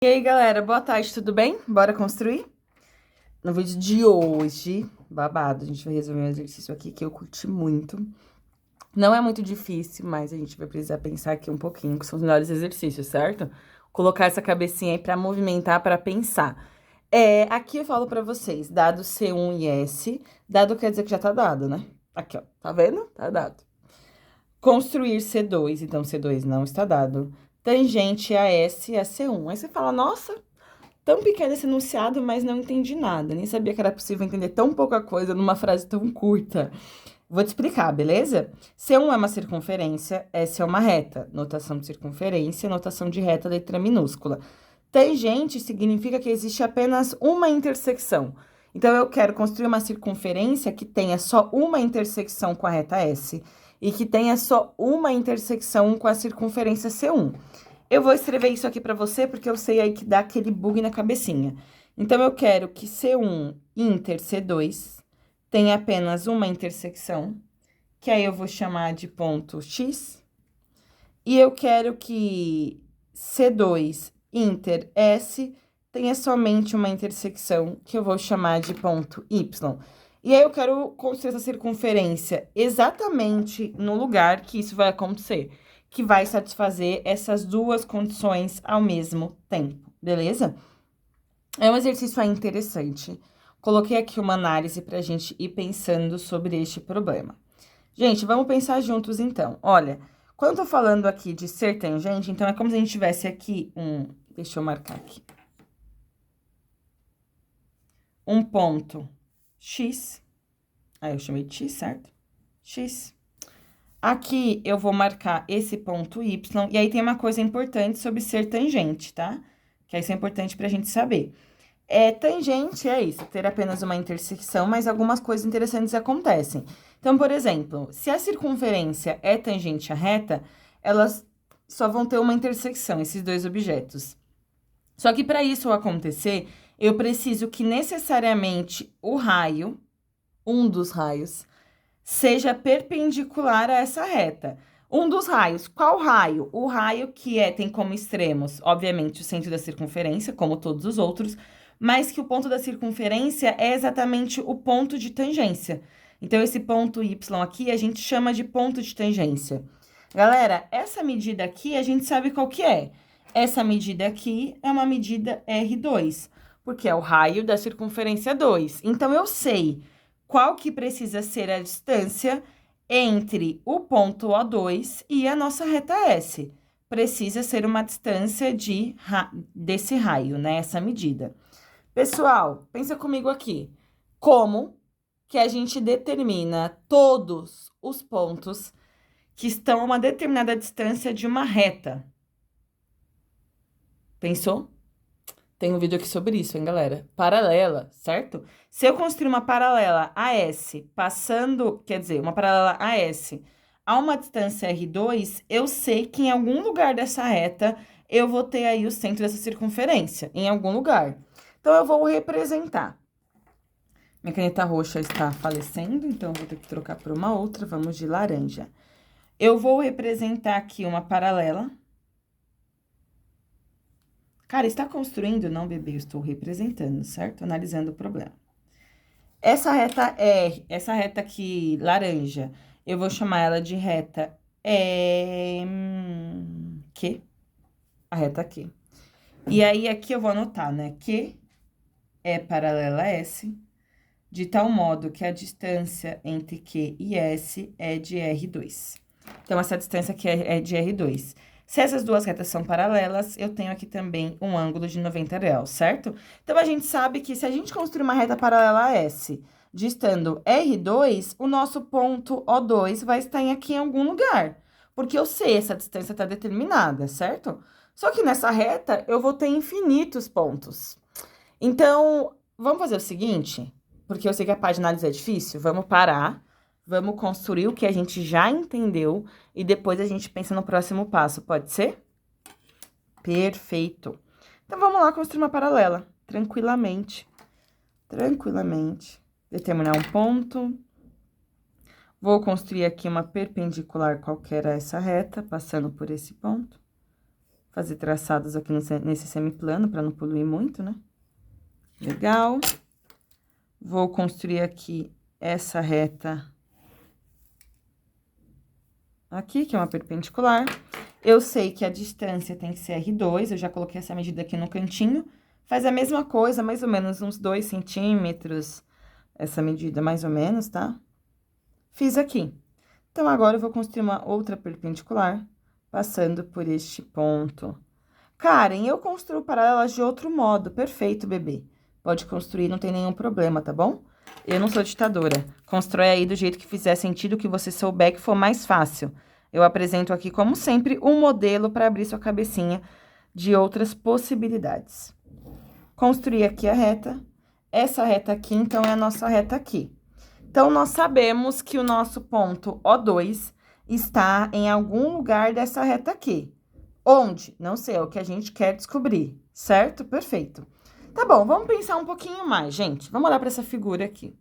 E aí, galera, boa tarde, tudo bem? Bora construir? No vídeo de hoje, babado, a gente vai resolver um exercício aqui que eu curti muito. Não é muito difícil, mas a gente vai precisar pensar aqui um pouquinho, que são os melhores exercícios, certo? Colocar essa cabecinha aí pra movimentar, pra pensar. Aqui eu falo pra vocês, dado C1 e S, dado quer dizer que já tá dado, né? Aqui, ó, tá vendo? Tá dado. Construir C2, então C2 não está dado. Tangente a S e a C1. Aí você fala, nossa, tão pequeno esse enunciado, mas não entendi nada. Nem sabia que era possível entender tão pouca coisa numa frase tão curta. Vou te explicar, beleza? C1 é uma circunferência, S é uma reta. Notação de circunferência, notação de reta, letra minúscula. Tangente significa que existe apenas uma intersecção. Então, eu quero construir uma circunferência que tenha só uma intersecção com a reta S e que tenha só uma intersecção com a circunferência C1. Eu vou escrever isso aqui para você porque eu sei aí que dá aquele bug na cabecinha. Então, eu quero que C1 inter C2 tenha apenas uma intersecção, que aí eu vou chamar de ponto X. E eu quero que C2 inter S tenha somente uma intersecção, que eu vou chamar de ponto Y. E aí eu quero construir essa circunferência exatamente no lugar que isso vai acontecer, que vai satisfazer essas duas condições ao mesmo tempo, beleza? É um exercício aí interessante. Coloquei aqui uma análise para a gente ir pensando sobre este problema. Gente, vamos pensar juntos então. Olha, quando eu tô falando aqui de ser tangente, então é como se a gente tivesse aqui deixa eu marcar aqui. Um ponto X. Aí eu chamei de X, certo? X. Aqui eu vou marcar esse ponto Y. E aí tem uma coisa importante sobre ser tangente, tá? Que isso é importante pra gente saber. Tangente é isso, ter apenas uma intersecção, mas algumas coisas interessantes acontecem. Então, por exemplo, se a circunferência é tangente à reta, elas só vão ter uma intersecção, esses dois objetos. Só que para isso acontecer, eu preciso que necessariamente o raio, um dos raios, seja perpendicular a essa reta. Um dos raios, qual raio? O raio que tem como extremos, obviamente, o centro da circunferência, como todos os outros, mas que o ponto da circunferência é exatamente o ponto de tangência. Então, esse ponto Y aqui a gente chama de ponto de tangência. Galera, essa medida aqui a gente sabe qual que é. Essa medida aqui é uma medida R2, porque é o raio da circunferência 2. Então, eu sei qual que precisa ser a distância entre o ponto O2 e a nossa reta S. Precisa ser uma distância desse raio, né? Essa medida. Pessoal, pensa comigo aqui. Como que a gente determina todos os pontos que estão a uma determinada distância de uma reta? Pensou? Tem um vídeo aqui sobre isso, hein, galera? Paralela, certo? Se eu construir uma paralela AS passando, quer dizer, uma paralela AS a uma distância R2, eu sei que em algum lugar dessa reta eu vou ter aí o centro dessa circunferência, em algum lugar. Então, eu vou representar. Minha caneta roxa está falecendo, então eu vou ter que trocar por uma outra. Vamos de laranja. Eu vou representar aqui uma paralela. Cara, está construindo? Não, bebê, eu estou representando, certo? Analisando o problema. Essa reta R, essa reta aqui, laranja, eu vou chamar ela de reta Q. A reta Q. E aí, aqui eu vou anotar, né? Q é paralela a S, de tal modo que a distância entre Q e S é de R2. Então, essa distância aqui é de R2. Se essas duas retas são paralelas, eu tenho aqui também um ângulo de 90 graus, certo? Então, a gente sabe que se a gente construir uma reta paralela a S, distando R2, o nosso ponto O2 vai estar aqui em algum lugar. Porque eu sei, essa distância está determinada, certo? Só que nessa reta, eu vou ter infinitos pontos. Então, vamos fazer o seguinte, porque eu sei que a parte de análise é difícil, vamos parar, vamos construir o que a gente já entendeu e depois a gente pensa no próximo passo, pode ser? Perfeito. Então, vamos lá construir uma paralela, tranquilamente. Tranquilamente. Determinar um ponto. Vou construir aqui uma perpendicular qualquer a essa reta, passando por esse ponto. fazer traçados aqui nesse semiplano, para não poluir muito, né? Legal. Vou construir aqui essa reta aqui, que é uma perpendicular. Eu sei que a distância tem que ser R2, eu já coloquei essa medida aqui no cantinho. Faz a mesma coisa, mais ou menos uns 2 centímetros, essa medida mais ou menos, tá? Fiz aqui. Então, agora eu vou construir uma outra perpendicular, passando por este ponto. Karen, eu construo paralelas de outro modo. Perfeito, bebê. Pode construir, não tem nenhum problema, tá bom? Eu não sou ditadora. Constrói aí do jeito que fizer sentido, que você souber que for mais fácil. Eu apresento aqui, como sempre, um modelo para abrir sua cabecinha de outras possibilidades. Construir aqui a reta. Essa reta aqui, então, é a nossa reta aqui. Então, nós sabemos que o nosso ponto O2 está em algum lugar dessa reta aqui. Onde? Não sei, é o que a gente quer descobrir, certo? Perfeito. Tá bom, vamos pensar um pouquinho mais, gente. Vamos olhar para essa figura aqui.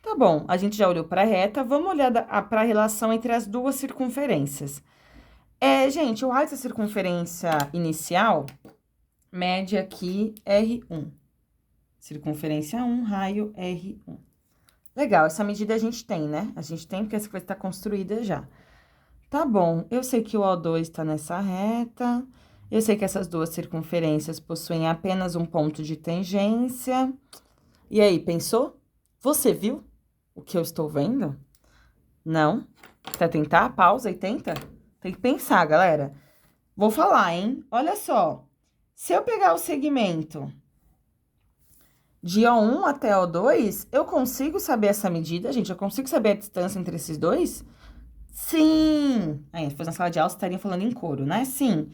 Tá bom, a gente já olhou para a reta, vamos olhar para a relação entre as duas circunferências. Gente, o raio da circunferência inicial mede aqui R1. Circunferência 1, raio R1. Legal, essa medida a gente tem, né? A gente tem porque essa coisa está construída já. Tá bom, eu sei que o O2 está nessa reta, eu sei que essas duas circunferências possuem apenas um ponto de tangência. E aí, pensou? Você viu o que eu estou vendo? Não? Quer tentar? Pausa e tenta? Tem que pensar, galera. Vou falar, hein? Olha só, se eu pegar o segmento de O1 até O2, eu consigo saber essa medida, gente? Eu consigo saber a distância entre esses dois? Sim! Aí, se fosse na sala de aula, você estaria falando em coro, né? Sim.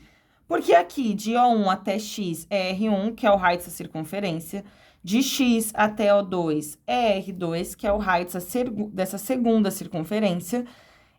Porque aqui, de O1 até X é R1, que é o raio dessa circunferência. De X até O2 é R2, que é o raio dessa segunda circunferência.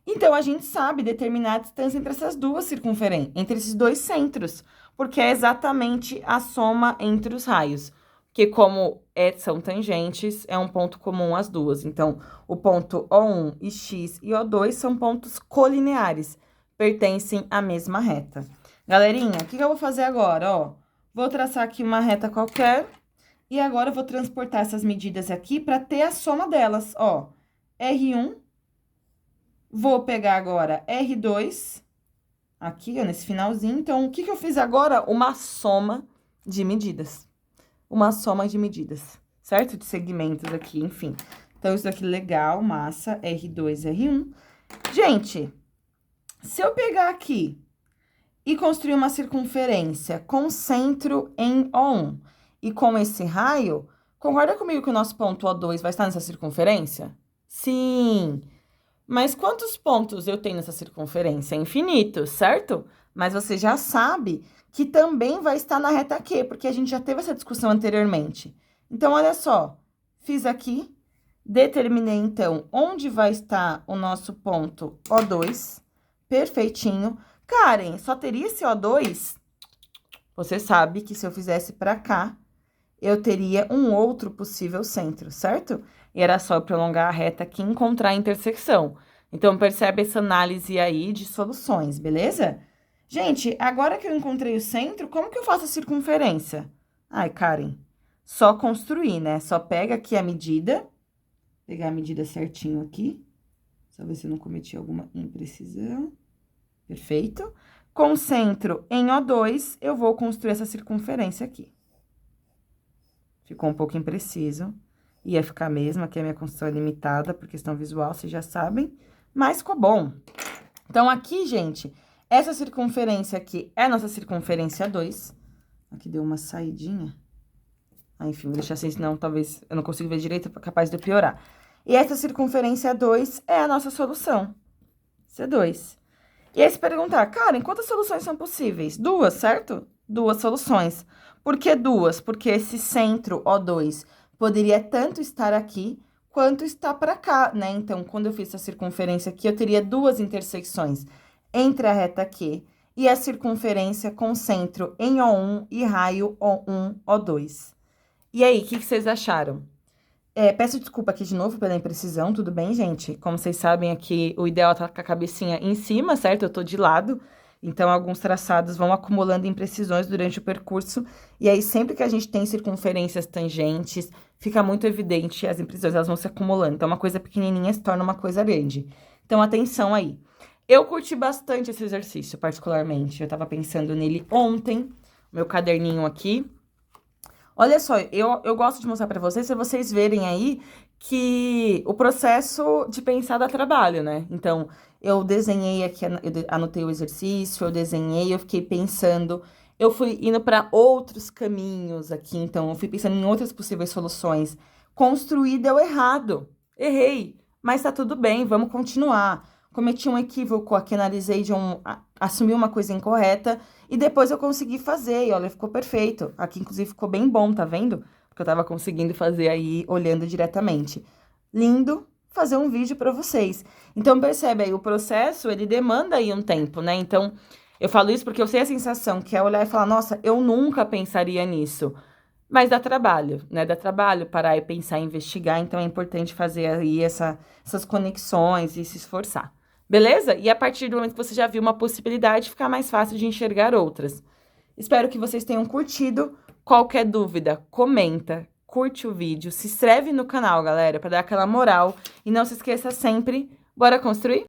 Então, a gente sabe determinar a distância entre essas duas circunferências, entre esses dois centros, porque é exatamente a soma entre os raios. Porque como são tangentes, é um ponto comum às duas. Então, o ponto O1 e X e O2 são pontos colineares, pertencem à mesma reta. Galerinha, o que eu vou fazer agora, ó? Vou traçar aqui uma reta qualquer e agora eu vou transportar essas medidas aqui para ter a soma delas, ó. R1, vou pegar agora R2, aqui, ó, nesse finalzinho. Então, o que eu fiz agora? Uma soma de medidas. Uma soma de medidas, certo? De segmentos aqui, enfim. Então, isso aqui legal, massa, R2, R1. Gente, se eu pegar aqui e construir uma circunferência com centro em O1 e com esse raio, concorda comigo que o nosso ponto O2 vai estar nessa circunferência? Sim! Mas quantos pontos eu tenho nessa circunferência? Infinito, certo? Mas você já sabe que também vai estar na reta Q, porque a gente já teve essa discussão anteriormente. Então, olha só, fiz aqui, determinei, então, onde vai estar o nosso ponto O2, perfeitinho. Karen, só teria esse O2? Você sabe que se eu fizesse para cá, eu teria um outro possível centro, certo? E era só eu prolongar a reta aqui e encontrar a intersecção. Então, percebe essa análise aí de soluções, beleza? Gente, agora que eu encontrei o centro, como que eu faço a circunferência? Ai, Karen, só construir, né? Só pega aqui a medida, pegar a medida certinho aqui, só ver se eu não cometi alguma imprecisão. Perfeito. Com centro em O2, eu vou construir essa circunferência aqui. Ficou um pouco impreciso. Ia ficar mesmo, aqui a minha construção é limitada por questão visual, vocês já sabem, mas ficou bom. Então, aqui, gente, essa circunferência aqui é a nossa circunferência 2. Aqui deu uma saidinha. Ah, enfim, vou deixar assim, senão talvez eu não consiga ver direito, é capaz de eu piorar. E essa circunferência 2 é a nossa solução. C2. E aí, se perguntar, Karen, quantas soluções são possíveis? Duas, certo? Duas soluções. Por que duas? Porque esse centro O2 poderia tanto estar aqui, quanto estar para cá, né? Então, quando eu fiz essa circunferência aqui, eu teria duas intersecções entre a reta Q e a circunferência com centro em O1 e raio O1, O2. E aí, o que vocês acharam? Peço desculpa aqui de novo pela imprecisão, tudo bem, gente? Como vocês sabem aqui, o ideal é estar com a cabecinha em cima, certo? Eu tô de lado. Então, alguns traçados vão acumulando imprecisões durante o percurso, e aí sempre que a gente tem circunferências tangentes, fica muito evidente as imprecisões, elas vão se acumulando. Então, uma coisa pequenininha se torna uma coisa grande. Então, atenção aí. Eu curti bastante esse exercício, particularmente. Eu tava pensando nele ontem, meu caderninho aqui. Olha só, eu gosto de mostrar pra vocês verem aí que o processo de pensar dá trabalho, né? Então, eu desenhei aqui, eu anotei o exercício, eu desenhei, eu fiquei pensando, eu fui indo para outros caminhos aqui, então, eu fui pensando em outras possíveis soluções. Construir deu errado, errei, mas tá tudo bem, vamos continuar. Cometi um equívoco aqui, analisei assumi uma coisa incorreta, e depois eu consegui fazer, e olha, ficou perfeito. Aqui, inclusive, ficou bem bom, tá vendo? Porque eu tava conseguindo fazer aí, olhando diretamente. Lindo fazer um vídeo pra vocês. Então, percebe aí, o processo, ele demanda aí um tempo, né? Então, eu falo isso porque eu sei a sensação que é olhar e falar, nossa, eu nunca pensaria nisso. Mas dá trabalho, né? Dá trabalho parar e pensar, investigar. Então, é importante fazer aí essas conexões e se esforçar. Beleza? E a partir do momento que você já viu uma possibilidade, fica mais fácil de enxergar outras. Espero que vocês tenham curtido. Qualquer dúvida, comenta, curte o vídeo, se inscreve no canal, galera, para dar aquela moral. E não se esqueça sempre, bora construir?